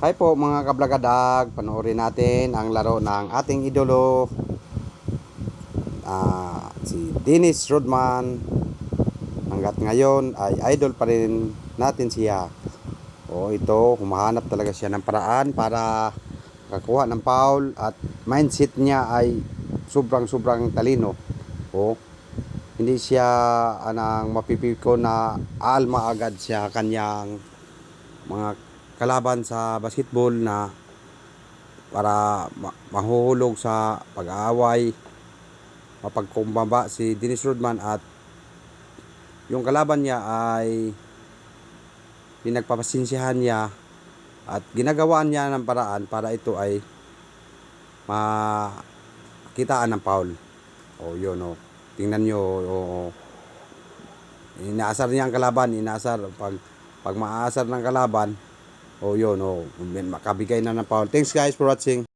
Hi po mga kablagadag, panoorin natin ang laro ng ating idolo, si Dennis Rodman. Hanggat ngayon ay idol pa rin natin siya. Ito, humahanap talaga siya ng paraan para kakuha ng foul at mindset niya ay sobrang talino. Hindi siya anang mapipiko na alma agad siya kanyang mga kalaban sa basketball na para mahuhulog sa pag-aaway, mapagkumbaba si Dennis Rodman at yung kalaban niya ay pinagpapasensyahan niya at ginagawaan niya ng paraan para ito ay makitaan ng foul. Yun. Tingnan nyo. Inaasar niya ang kalaban, pag maasar ng kalaban, yun, makabigay na ng foul. Thanks guys for watching.